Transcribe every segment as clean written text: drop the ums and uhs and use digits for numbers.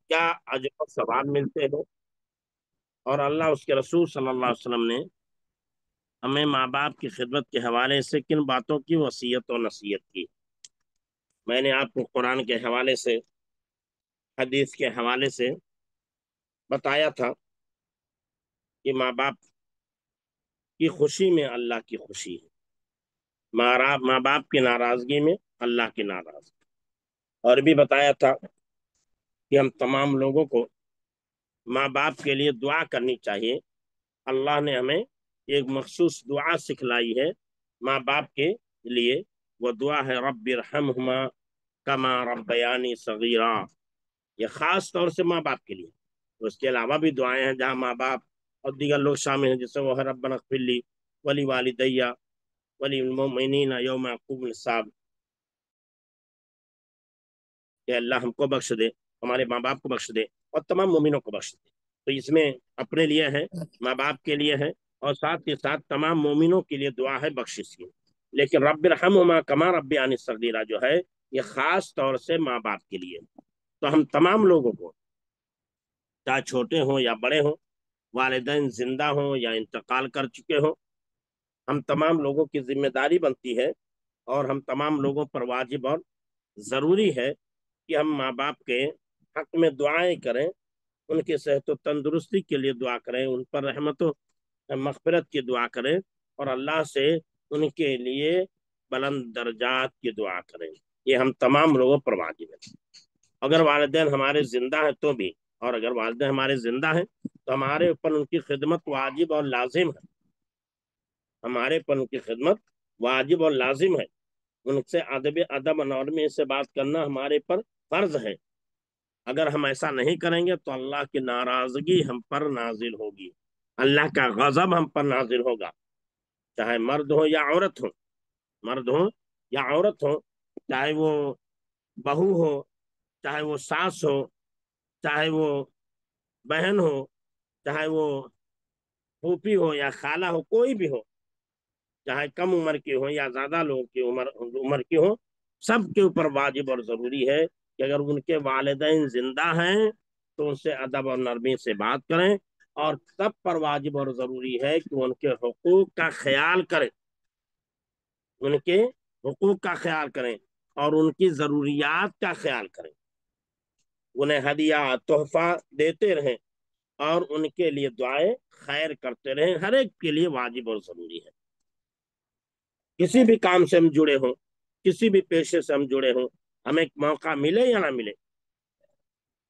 کیا اجر و ثواب ملتے ہیں، اور اللہ اس کے رسول صلی اللہ علیہ وسلم نے ہمیں ماں باپ کی خدمت کے حوالے سے کن باتوں کی وصیت و نصیحت کی۔ میں نے آپ کو قرآن کے حوالے سے، حدیث کے حوالے سے بتایا تھا کہ ماں باپ کی خوشی میں اللہ کی خوشی ہے، ماں باپ کی ناراضگی میں اللہ کی ناراضگی۔ اور بھی بتایا تھا کہ ہم تمام لوگوں کو ماں باپ کے لیے دعا کرنی چاہیے۔ اللہ نے ہمیں ایک مخصوص دعا سکھلائی ہے ماں باپ کے لیے، وہ دعا ہے رب ارحمہما کما ربیانی صغیرا۔ یہ خاص طور سے ماں باپ کے لیے، اس کے علاوہ بھی دعائیں ہیں جہاں ماں باپ اور دیگر لوگ شامل ہیں، جیسے وہ ہے ربنا اغفر لی ولی والدیہ ولی المؤمنین یوم یقوم الحساب، کہ اللہ ہم کو بخش دے، ہمارے ماں باپ کو بخش دے، اور تمام مومنوں کو بخش دے۔ تو اس میں اپنے لیے ہے، ماں باپ کے لیے ہے، اور ساتھ کے ساتھ تمام مومنوں کے لیے دعا ہے بخشش کی۔ لیکن رب ارحمہما کما ربیانی صغیرا جو ہے، یہ خاص طور سے ماں باپ کے لیے۔ تو ہم تمام لوگوں کو، چاہے چھوٹے ہوں یا بڑے ہوں، والدین زندہ ہوں یا انتقال کر چکے ہوں، ہم تمام لوگوں کی ذمہ داری بنتی ہے، اور ہم تمام لوگوں پر واجب اور ضروری ہے کہ ہم ماں باپ کے حق میں دعائیں کریں، ان کے صحت و تندرستی کے لیے دعا کریں، ان پر رحمت و مغفرت کی دعا کریں، اور اللہ سے ان کے لیے بلند درجات کی دعا کریں۔ یہ ہم تمام لوگوں پر واجب ہے، اگر والدین ہمارے زندہ ہیں تو بھی، اور اگر والدین ہمارے زندہ ہیں تو ہمارے اوپر ان کی خدمت واجب اور لازم ہے، ہمارے اوپر ان کی خدمت واجب اور لازم ہے، ان سے ادب نرمی سے بات کرنا ہمارے پر فرض ہے۔ اگر ہم ایسا نہیں کریں گے تو اللہ کی ناراضگی ہم پر نازل ہوگی، اللہ کا غضب ہم پر نازل ہوگا، چاہے مرد ہو یا عورت ہو، مرد ہو یا عورت ہو، چاہے وہ بہو ہو، چاہے وہ ساس ہو، چاہے وہ بہن ہو، چاہے وہ پھوپھی ہو یا خالہ ہو، کوئی بھی ہو، چاہے کم عمر کی ہو یا زیادہ لوگوں کی عمر کی ہو، سب کے اوپر واجب اور ضروری ہے کہ اگر ان کے والدین زندہ ہیں تو ان سے ادب اور نرمی سے بات کریں، اور سب پر واجب اور ضروری ہے کہ ان کے حقوق کا خیال کریں، ان کے حقوق کا خیال کریں اور ان کی ضروریات کا خیال کریں، انہیں ہدیہ تحفہ دیتے رہیں، اور ان کے لیے دعائیں خیر کرتے رہیں، ہر ایک کے لیے واجب اور ضروری ہے۔ کسی بھی کام سے ہم جڑے ہوں، کسی بھی پیشے سے ہم جڑے ہوں، ہمیں موقع ملے یا نہ ملے،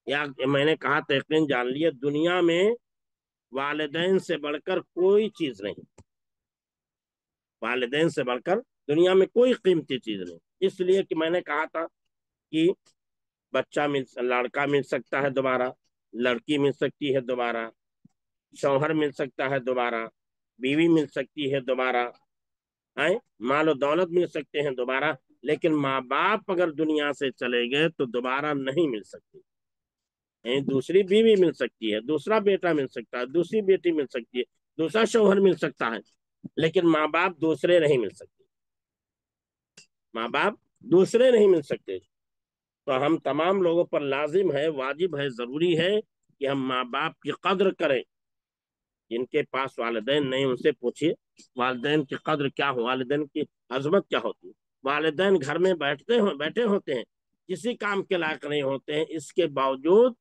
یا میں نے کہا تھا یقین جان لیے، دنیا میں والدین سے بڑھ کر کوئی چیز نہیں، والدین سے بڑھ کر دنیا میں کوئی قیمتی چیز نہیں، اس لیے کہ میں نے کہا تھا کہ لڑکا مل سکتا ہے دوبارہ، لڑکی مل سکتی ہے دوبارہ، شوہر مل سکتا ہے دوبارہ، بیوی مل سکتی ہے دوبارہ، مال و دولت مل سکتے ہیں دوبارہ، لیکن ماں باپ اگر دنیا سے چلے گئے تو دوبارہ نہیں مل سکتی۔ دوسری بیوی مل سکتی ہے، دوسرا بیٹا مل سکتا ہے، دوسری بیٹی مل سکتی ہے، دوسرا شوہر مل سکتا ہے، لیکن ماں باپ دوسرے نہیں مل سکتے، ماں باپ دوسرے نہیں مل سکتے۔ تو ہم تمام لوگوں پر لازم ہے، واجب ہے، ضروری ہے کہ ہم ماں باپ کی قدر کریں۔ جن کے پاس والدین نہیں ان سے پوچھیے والدین کی قدر کیا ہو، والدین کی عظمت کیا ہوتی ہے۔ والدین گھر میں بیٹھے ہوتے ہیں، کسی کام کے لائق نہیں ہوتے ہیں، اس کے باوجود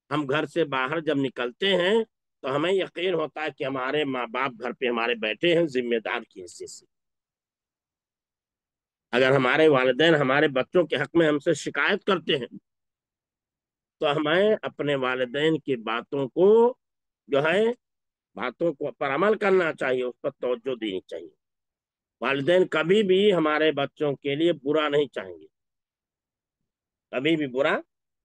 ہم گھر سے باہر جب نکلتے ہیں تو ہمیں یقین ہوتا ہے کہ ہمارے ماں باپ گھر پہ ہمارے بیٹھے ہیں ذمہ دار کی حیثیت سے۔ اگر ہمارے والدین ہمارے بچوں کے حق میں ہم سے شکایت کرتے ہیں تو ہمیں اپنے والدین کی باتوں کو جو ہے، باتوں کو پر عمل کرنا چاہیے، اس پر توجہ دینی چاہیے۔ والدین کبھی بھی ہمارے بچوں کے لیے برا نہیں چاہیں گے، کبھی بھی برا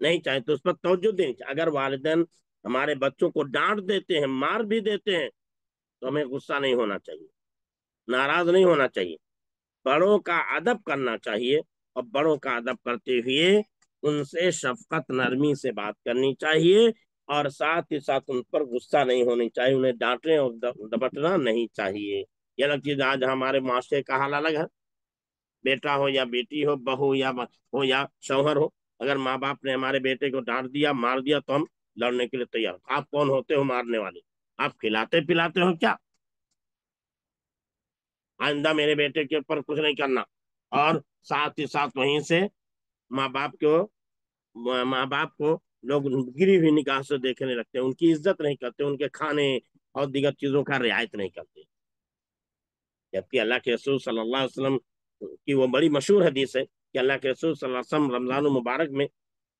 نہیں چاہیں، تو اس پر توجہ دینی چاہیے۔ اگر والدین ہمارے بچوں کو ڈانٹ دیتے ہیں، مار بھی دیتے ہیں، تو ہمیں غصہ نہیں ہونا چاہیے، ناراض نہیں ہونا چاہیے، بڑوں کا ادب کرنا چاہیے، اور بڑوں کا ادب کرتے ہوئے ان سے شفقت نرمی سے بات کرنی چاہیے، اور ساتھ ہی ساتھ ان پر غصہ نہیں ہونی چاہیے، انہیں ڈانٹنے اور دبٹنا نہیں چاہیے۔ یہ الگ چیز، آج ہمارے معاشرے کا حال الگ ہے، بیٹا ہو یا بیٹی ہو، بہو یا شوہر ہو، اگر ماں باپ نے ہمارے بیٹے کو ڈانٹ دیا مار دیا تو ہم لڑنے کے لیے تیار. آپ کون ہوتے ہو مارنے والے؟ آپ کھلاتے پلاتے ہو کیا؟ آئندہ میرے بیٹے کے اوپر کچھ نہیں کرنا. اور ساتھ ہی ساتھ وہیں سے ماں باپ کو ماں باپ کو لوگ گری ہوئی نگاہ سے دیکھنے لگتے ہیں، ان کی عزت نہیں کرتے، ان کے کھانے اور دیگر چیزوں کا رعایت نہیں کرتے. جبکہ اللہ کے رسول صلی اللہ علیہ وسلم کی وہ بڑی مشہور حدیث ہے کہ اللہ کے رسول صلی اللہ علیہ وسلم رمضان المبارک میں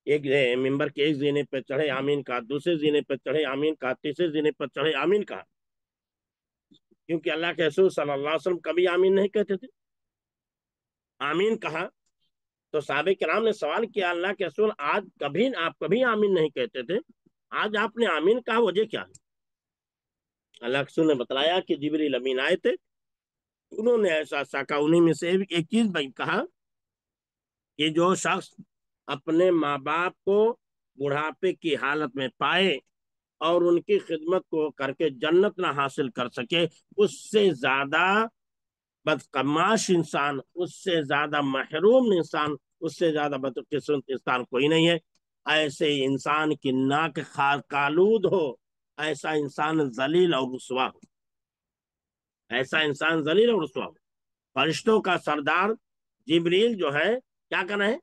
ایک ممبر کے ایک زینے پہ چڑھے آمین کہا، دوسرے زینے پہ چڑھے آمین کہا، تیسرے زینے پہ چڑھے آمین کہا. کیونکہ اللہ کے رسول صلی اللہ علیہ وسلم کبھی آمین نہیں کہتے تھے. آمین کہا تو صحابہ کرام نے سوال کیا، اللہ کے رسول آج آپ کبھی آمین نہیں کہتے تھے، آج آپ نے آمین کہا، وجہ کیا ہے؟ اللہ کے رسول نے بتلایا کہ جبریل امین آئے تھے، انہوں نے ایسا کہا. انہیں میں سے ایک چیز کہا کہ جو شخص اپنے ماں باپ کو بڑھاپے کی حالت میں پائے اور ان کی خدمت کو کر کے جنت نہ حاصل کر سکے، اس سے زیادہ بدقماش انسان، اس سے زیادہ محروم انسان، اس سے زیادہ بدقسمت انسان کوئی نہیں ہے. ایسے انسان کی ناک کالود ہو، ایسا انسان ذلیل اور رسوا ہو، ایسا انسان ذلیل اور رسوا ہو. فرشتوں کا سردار جبریل جو ہے کیا کر رہے ہیں؟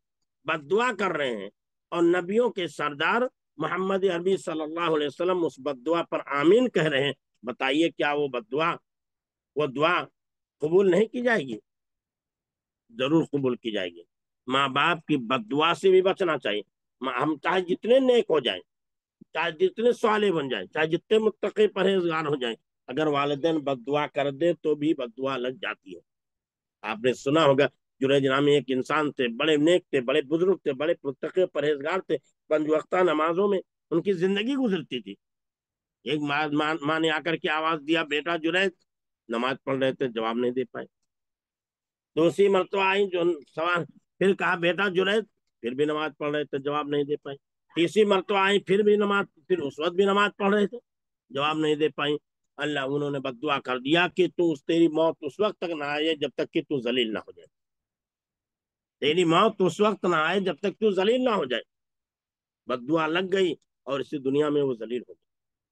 بد دعا کر رہے ہیں. اور نبیوں کے سردار محمد عربی صلی اللہ علیہ وسلم اس بد دعا پر آمین کہہ رہے ہیں. بتائیے کیا وہ بد دعا، وہ دعا قبول نہیں کی جائے گی؟ ضرور قبول کی جائے گی. ماں باپ کی بد دعا سے بھی بچنا چاہیے. ہم چاہے جتنے نیک ہو جائیں، چاہے جتنے صالح بن جائیں، چاہے جتنے متقی پرہیزگار ہو جائیں، اگر والدین بد دعا کر دے تو بھی بد دعا لگ جاتی ہے. آپ نے سنا ہوگا جریج نامی ایک انسان تھے، بڑے نیک تھے، بڑے بزرگ تھے، بڑے متقی پرہیزگار تھے، پنج وقتہ نمازوں میں ان کی زندگی گزرتی تھی. ایک ماں نے آ کر کے آواز دیا، بیٹا جریج، نماز پڑھ رہے تھے، جواب نہیں دے پائے. دوسری مرتبہ آئی جو سوال، پھر کہا بیٹا جریج، پھر بھی نماز پڑھ رہے تھے، جواب نہیں دے پائی. تیسری مرتبہ آئی، پھر بھی نماز، پھر اس وقت بھی نماز پڑھ رہے تھے، جواب نہیں دے پائی. انہوں نے بد دعا کر دیا کہ تیری موت اس وقت تک نہ آئے جب تک کہ تو ذلیل نہ ہو جائے. تیری موت اس وقت نہ آئے جب تک تو ذلیل نہ ہو جائے. بد دعا لگ گئی اور اسی دنیا میں وہ ذلیل ہو گئی.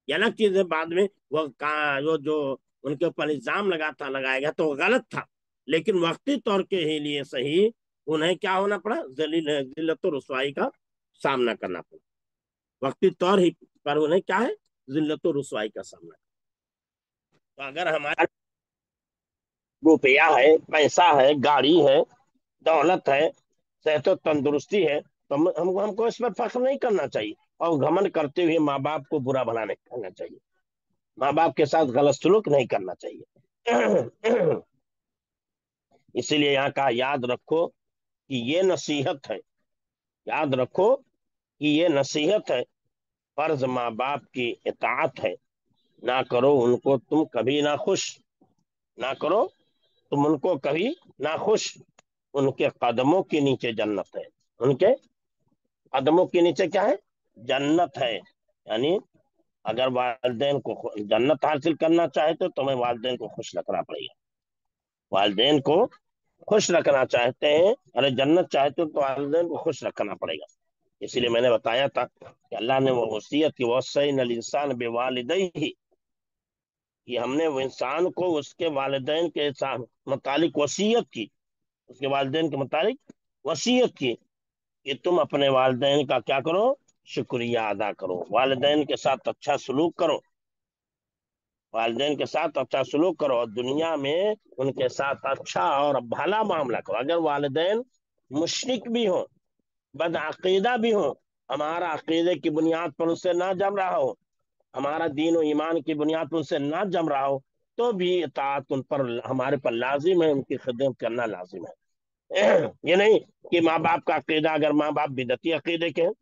یہ الگ چیز ہے، بعد میں وہ جو ان کے اوپر الزام لگایا گیا تو وہ غلط تھا، لیکن وقتی طور کے ہی لیے صحیح انہیں کیا ہونا پڑا؟ ذلت و رسوائی کا سامنا کرنا پڑا. وقتی طور ہی پر انہیں کیا ہے؟ ذلت و رسوائی کا سامنا. تو اگر ہمارا روپیہ ہے، پیسہ ہے، گاڑی ہے، دولت ہے، صحت و تندرستی ہے، تو ہم کو اس پر فخر نہیں کرنا چاہیے اور گھمنڈ کرتے ہوئے ماں باپ کو برا بھلا نہیں کرنا چاہیے، ماں باپ کے ساتھ غلط سلوک نہیں کرنا چاہیے. اسی لیے یہاں کا یاد رکھو کہ یہ نصیحت ہے، یاد رکھو کہ یہ نصیحت ہے. فرض ماں باپ کی اطاعت ہے، نہ کرو ان کو تم کبھی نہ خوش، نہ کرو تم ان کو کبھی نہ خوش. ان کے قدموں کے نیچے جنت ہے، ان کے قدموں کے نیچے کیا ہے؟ جنت ہے. یعنی اگر والدین کو جنت حاصل کرنا چاہے تو تمہیں والدین کو خوش رکھنا پڑے گا. والدین کو خوش رکھنا چاہتے ہیں، ارے جنت چاہتے ہو تو والدین کو خوش رکھنا پڑے گا. اسی لیے میں نے بتایا تھا کہ اللہ نے وہ وصیت کی، وصینا الانسان بوالدیہ، کہ ہم نے وہ انسان کو اس کے والدین کے متعلق وصیت کی، اس کے والدین کے متعلق وصیت کی کہ تم اپنے والدین کا کیا کرو؟ شکریہ ادا کرو، والدین کے ساتھ اچھا سلوک کرو، والدین کے ساتھ اچھا سلوک کرو، اور دنیا میں ان کے ساتھ اچھا اور بھلا معاملہ کرو. اگر والدین مشرک بھی ہوں، بد عقیدہ بھی ہوں، ہمارا عقیدے کی بنیاد پر ان سے نہ جم رہا ہو، ہمارا دین و ایمان کی بنیاد پر ان سے نہ جم رہا ہو، تو بھی اطاعت ان پر ہمارے پر لازم ہے، ان کی خدمت کرنا لازم ہے. یہ نہیں کہ ماں باپ کا عقیدہ، اگر ماں باپ بدعتی عقیدے کے ہیں،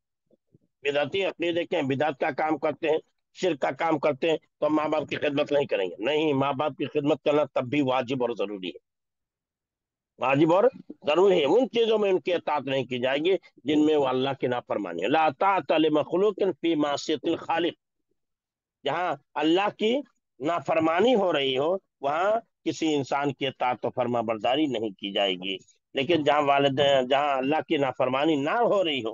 بدعتی عقیدے کے ہیں، بدعت کا کام کرتے ہیں، شرک کا کام کرتے ہیں، تو ماں باپ کی خدمت نہیں کریں گے. نہیں، ماں باپ کی خدمت کرنا تب بھی واجب اور ضروری ہے، واجب اور ضروری ہے. ان چیزوں میں ان کی اطاعت نہیں کی جائے گی جن میں وہ اللہ کی نافرمانی ہے. لا طاعت لمخلوق فی معصیۃ الخالق، جہاں اللہ کی نافرمانی ہو رہی ہو وہاں کسی انسان کی اطاعت و فرما برداری نہیں کی جائے گی. لیکن جہاں اللہ کی نافرمانی نہ ہو رہی ہو،